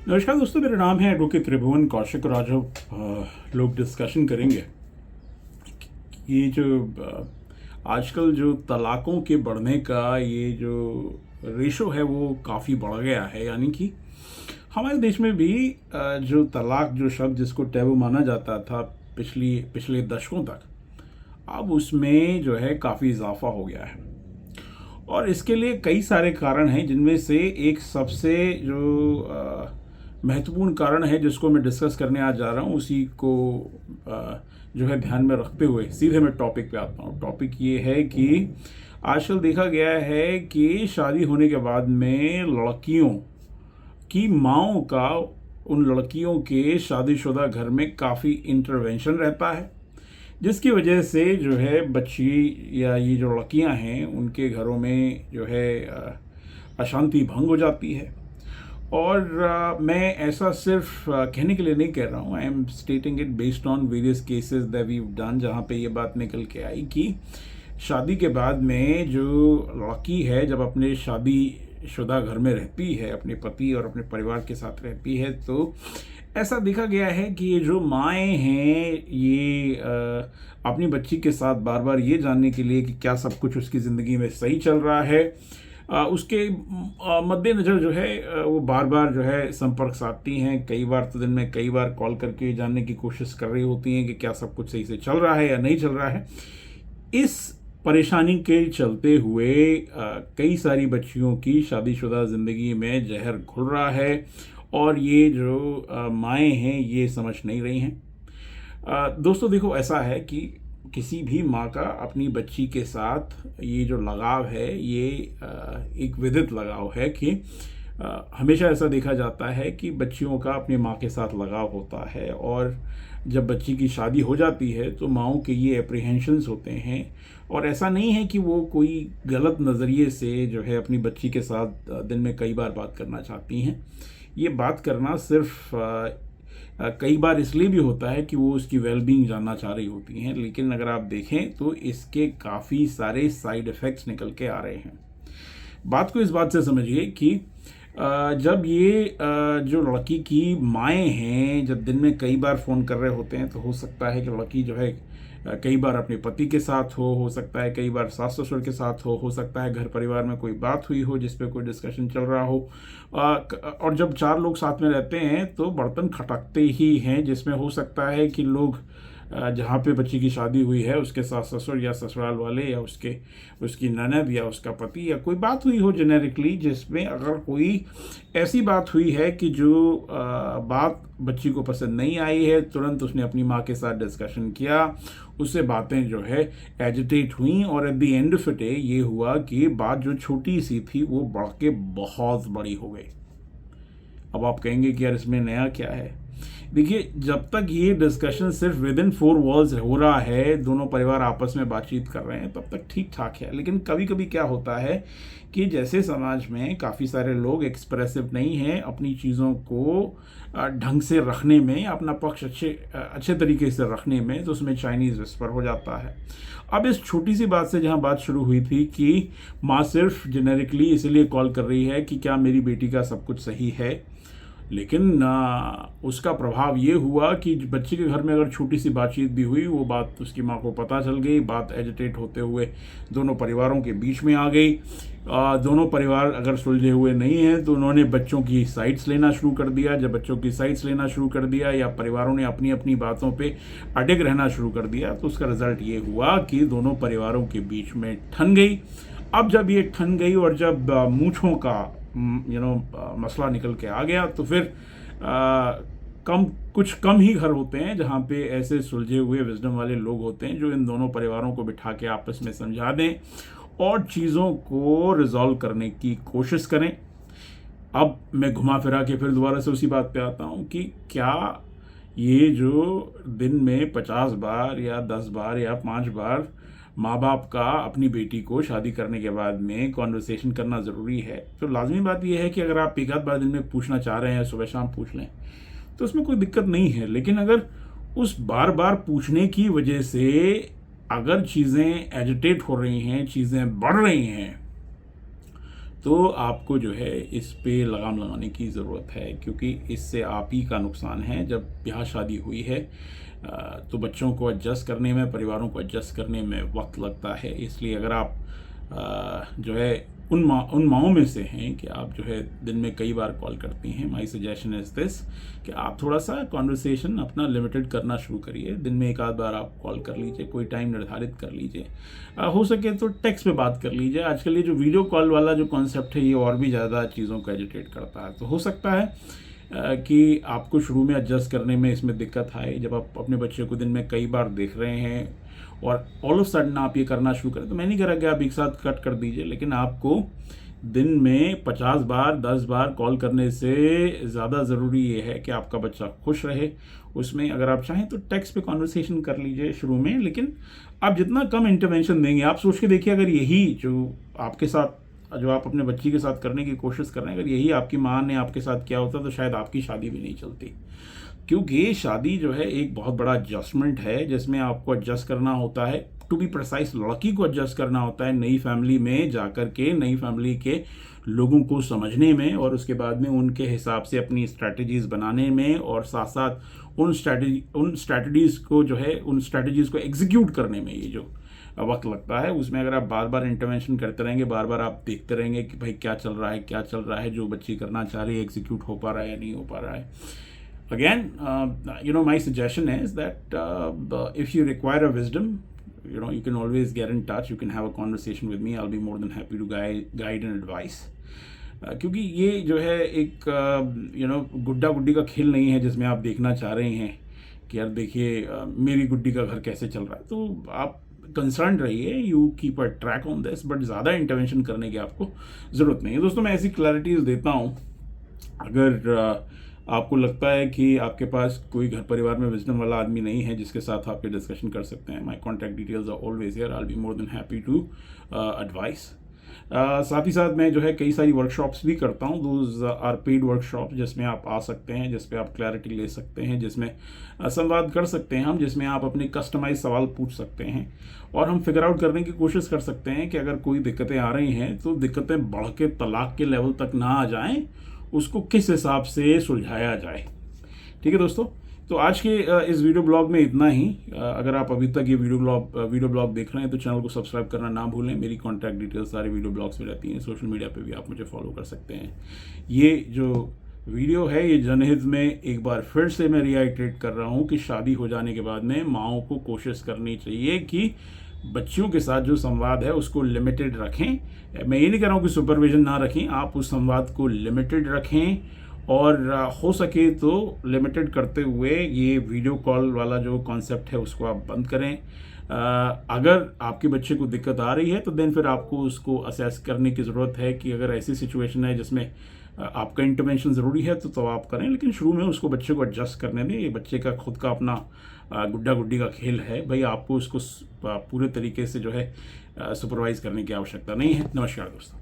नमस्कार दोस्तों, मेरा नाम है एडवोकेट त्रिभुवन कौशिक और आज हम लोग डिस्कशन करेंगे ये जो आजकल जो तलाकों के बढ़ने का ये जो रेशो है वो काफ़ी बढ़ गया है। यानी कि हमारे देश में भी जो तलाक जो शब्द जिसको टैबू माना जाता था पिछले दशकों तक, अब उसमें जो है काफ़ी इजाफा हो गया है। और इसके लिए कई सारे कारण हैं, जिनमें से एक सबसे जो महत्वपूर्ण कारण है जिसको मैं डिस्कस करने आज जा रहा हूँ, उसी को जो है ध्यान में रखते हुए सीधे मैं टॉपिक पे आता हूँ। टॉपिक ये है कि आजकल देखा गया है कि शादी होने के बाद में लड़कियों की माँओं का उन लड़कियों के शादीशुदा घर में काफ़ी इंटरवेंशन रहता है, जिसकी वजह से जो है बच्ची या ये जो लड़कियां हैं उनके घरों में जो है अशांति भंग हो जाती है। और मैं ऐसा सिर्फ कहने के लिए नहीं कह रहा हूँ, I am stating it based on various cases that we done, जहाँ पे ये बात निकल के आई कि शादी के बाद में जो लड़की है जब अपने शादीशुदा घर में रहती है, अपने पति और अपने परिवार के साथ रहती है, तो ऐसा देखा गया है कि ये जो माएँ हैं ये अपनी बच्ची के साथ बार बार ये जानने के लिए कि क्या सब कुछ उसकी ज़िंदगी में सही चल रहा है, उसके मद्देनज़र जो है वो बार बार जो है संपर्क साधती हैं। कई बार तो दिन में कई बार कॉल करके जानने की कोशिश कर रही होती हैं कि क्या सब कुछ सही से चल रहा है या नहीं चल रहा है। इस परेशानी के चलते हुए कई सारी बच्चियों की शादीशुदा ज़िंदगी में जहर घुल रहा है और ये जो माएँ हैं ये समझ नहीं रही हैं। दोस्तों देखो, ऐसा है कि किसी भी माँ का अपनी बच्ची के साथ ये जो लगाव है ये एक विदित लगाव है कि हमेशा ऐसा देखा जाता है कि बच्चियों का अपनी माँ के साथ लगाव होता है, और जब बच्ची की शादी हो जाती है तो माँओं के ये एप्रीहेंशंस होते हैं। और ऐसा नहीं है कि वो कोई गलत नज़रिए से जो है अपनी बच्ची के साथ दिन में कई बार बात करना चाहती हैं। ये बात करना सिर्फ कई बार इसलिए भी होता है कि वो उसकी वेलबींग जानना चाह रही होती हैं, लेकिन अगर आप देखें तो इसके काफ़ी सारे साइड इफ़ेक्ट्स निकल के आ रहे हैं। बात को इस बात से समझिए कि जब ये जो लड़की की माएँ हैं जब दिन में कई बार फ़ोन कर रहे होते हैं, तो हो सकता है कि लड़की जो है कई बार अपने पति के साथ हो सकता है कई बार सास ससुर के साथ हो सकता है घर परिवार में कोई बात हुई हो जिस पे कोई डिस्कशन चल रहा हो। और जब चार लोग साथ में रहते हैं तो बर्तन खटकते ही हैं, जिसमें हो सकता है कि लोग जहाँ पे बच्ची की शादी हुई है उसके सास ससुर या ससुराल वाले या उसकी ननद या उसका पति या कोई बात हुई हो जेनेरिकली, जिसमें अगर कोई ऐसी बात हुई है कि जो बात बच्ची को पसंद नहीं आई है, तुरंत उसने अपनी माँ के साथ डिस्कशन किया, उससे बातें जो है एजिटेट हुई और at the end of day ये हुआ कि बात जो छोटी सी थी वो बढ़ के बहुत बड़ी हो गई। अब आप कहेंगे कि यार इसमें नया क्या है। देखिए, जब तक ये डिस्कशन सिर्फ विद इन फोर वॉल्स हो रहा है, दोनों परिवार आपस में बातचीत कर रहे हैं, तब तक ठीक ठाक है। लेकिन कभी कभी क्या होता है कि जैसे समाज में काफ़ी सारे लोग एक्सप्रेसिव नहीं हैं अपनी चीज़ों को ढंग से रखने में, अपना पक्ष अच्छे तरीके से रखने में, तो उसमें चाइनीज़ विस्पर हो जाता है। अब इस छोटी सी बात से जहाँ बात शुरू हुई थी कि माँ सिर्फ जेनेरिकली इसलिए कॉल कर रही है कि क्या मेरी बेटी का सब कुछ सही है, लेकिन उसका प्रभाव ये हुआ कि बच्चे के घर में अगर छोटी सी बातचीत भी हुई, वो बात उसकी माँ को पता चल गई, बात एजिटेट होते हुए दोनों परिवारों के बीच में आ गई। दोनों परिवार अगर सुलझे हुए नहीं हैं तो उन्होंने बच्चों की साइड्स लेना शुरू कर दिया। जब बच्चों की साइड्स लेना शुरू कर दिया या परिवारों ने अपनी अपनी बातों पे अटक रहना शुरू कर दिया, तो उसका रिजल्ट ये हुआ कि दोनों परिवारों के बीच में ठन गई। अब जब ये ठन गई और जब मूंछों का मसला निकल के आ गया, तो फिर कुछ कम ही घर होते हैं जहाँ पे ऐसे सुलझे हुए विजडम वाले लोग होते हैं जो इन दोनों परिवारों को बिठा के आपस में समझा दें और चीज़ों को रिजॉल्व करने की कोशिश करें। अब मैं घुमा फिरा के फिर दोबारा से उसी बात पे आता हूँ कि क्या ये जो दिन में 50 बार या 10 बार या 5 बार माँ बाप का अपनी बेटी को शादी करने के बाद में कॉन्वर्सेशन करना ज़रूरी है। तो लाजमी बात यह है कि अगर आप एक आध बार दिन में पूछना चाह रहे हैं, सुबह शाम पूछ लें, तो उसमें कोई दिक्कत नहीं है। लेकिन अगर उस बार बार पूछने की वजह से अगर चीज़ें एजिटेट हो रही हैं, चीज़ें बढ़ रही हैं, तो आपको जो है इस पे लगाम लगाने की ज़रूरत है, क्योंकि इससे आप ही का नुकसान है। जब ब्याह शादी हुई है तो बच्चों को एडजस्ट करने में, परिवारों को एडजस्ट करने में वक्त लगता है। इसलिए अगर आप जो है उन माओं में से हैं कि आप जो है दिन में कई बार कॉल करती हैं, माई सजेशन इज़ दिस कि आप थोड़ा सा कॉन्वर्सेशन अपना लिमिटेड करना शुरू करिए। दिन में एक आध बार आप कॉल कर लीजिए, कोई टाइम निर्धारित कर लीजिए। हो सके तो टेक्स्ट पे बात कर लीजिए। आजकल ये जो वीडियो कॉल वाला जो कॉन्सेप्ट है, ये और भी ज़्यादा चीज़ों को एजिटेट करता है। तो हो सकता है कि आपको शुरू में एडजस्ट करने में इसमें दिक्कत आए। जब आप अपने बच्चे को दिन में कई बार देख रहे हैं और ऑल ऑफ सडन आप ये करना शुरू करें, तो मैं नहीं कह रहा कि आप एक साथ कट कर दीजिए, लेकिन आपको दिन में 50 बार 10 बार कॉल करने से ज़्यादा ज़रूरी ये है कि आपका बच्चा खुश रहे। उसमें अगर आप चाहें तो टेक्स्ट पे कॉन्वर्सेशन कर लीजिए शुरू में, लेकिन आप जितना कम इंटरवेंशन देंगे, आप सोच के देखिए, अगर यही जो आपके साथ, जो आप अपने बच्ची के साथ करने की कोशिश कर रहे हैं, अगर यही आपकी माँ ने आपके साथ किया होता तो शायद आपकी शादी भी नहीं चलती। क्योंकि शादी जो है एक बहुत बड़ा एडजस्टमेंट है, जिसमें आपको एडजस्ट करना होता है, टू बी प्रिसाइज लड़की को एडजस्ट करना होता है नई फैमिली में जाकर के, नई फैमिली के लोगों को समझने में, और उसके बाद में उनके हिसाब से अपनी स्ट्रैटेजीज बनाने में, और साथ साथ उन स्ट्रैटेजीज को जो है, उन स्ट्रैटेजीज को एग्जीक्यूट करने में ये जो वक्त लगता है, उसमें अगर आप बार बार इंटरवेंशन करते रहेंगे, बार बार आप देखते रहेंगे कि भाई क्या चल रहा है, क्या चल रहा है, जो बच्ची करना चाह रही है एग्जीक्यूट हो पा रहा है या नहीं हो पा रहा है। Again, my suggestion is that if you require a wisdom, you can always get in touch. You can have a conversation with me. I'll be more than happy to guide and advise. क्योंकि ये जो है एक गुड्डा गुड्डी का खेल नहीं है, जिसमें आप देखना चाह रहे हैं कि यार देखिए मेरी गुड्डी का घर कैसे चल रहा है। तो आप कंसर्न रहिए, you keep a track on this, but ज़्यादा इंटरवेंशन करने की आपको ज़रूरत नहीं है। दोस्तों, मैं ऐसी क्लैरिटीज देता हूँ। अगर आपको लगता है कि आपके पास कोई घर परिवार में विजडम वाला आदमी नहीं है जिसके साथ आप ये डिस्कशन कर सकते हैं, my contact details are always here. I will be more than happy to advise. साथ ही साथ मैं जो है कई सारी वर्कशॉप्स भी करता हूँ। दोज आर पेड वर्कशॉप, जिसमें आप आ सकते हैं, जिसपे आप क्लैरिटी ले सकते हैं, जिसमें संवाद कर सकते हैं हम, जिसमें आप अपने कस्टमाइज सवाल पूछ सकते हैं, और हम फिगर आउट करने की कोशिश कर सकते हैं कि अगर कोई दिक्कतें आ रही हैं तो दिक्कतें बढ़ के तलाक के लेवल तक ना आ जाएं, उसको किस हिसाब से सुलझाया जाए। ठीक है दोस्तों, तो आज के इस वीडियो ब्लॉग में इतना ही। अगर आप अभी तक ये वीडियो ब्लॉग देख रहे हैं तो चैनल को सब्सक्राइब करना ना भूलें। मेरी कॉन्टैक्ट डिटेल्स सारे वीडियो ब्लॉग्स में रहती हैं। सोशल मीडिया पे भी आप मुझे फॉलो कर सकते हैं। ये जो वीडियो है ये जनहित में, एक बार फिर से मैं रिआइट्रेट कर रहा हूँ कि शादी हो जाने के बाद में माओं को कोशिश करनी चाहिए कि बच्चियों के साथ जो संवाद है उसको लिमिटेड रखें। मैं ये नहीं कह रहा हूँ कि सुपरविजन ना रखें, आप उस संवाद को लिमिटेड रखें, और हो सके तो लिमिटेड करते हुए ये वीडियो कॉल वाला जो कॉन्सेप्ट है उसको आप बंद करें। अगर आपके बच्चे को दिक्कत आ रही है तो देन फिर आपको उसको असेस करने की ज़रूरत है कि अगर ऐसी सिचुएशन है जिसमें आपका इंटरवेंशन ज़रूरी है तो आप करें, लेकिन शुरू में उसको बच्चे को एडजस्ट करने दें। ये बच्चे का खुद का अपना गुड्डा गुड्डी का खेल है भाई, आपको उसको पूरे तरीके से जो है सुपरवाइज करने की आवश्यकता नहीं है। नमस्कार दोस्तों।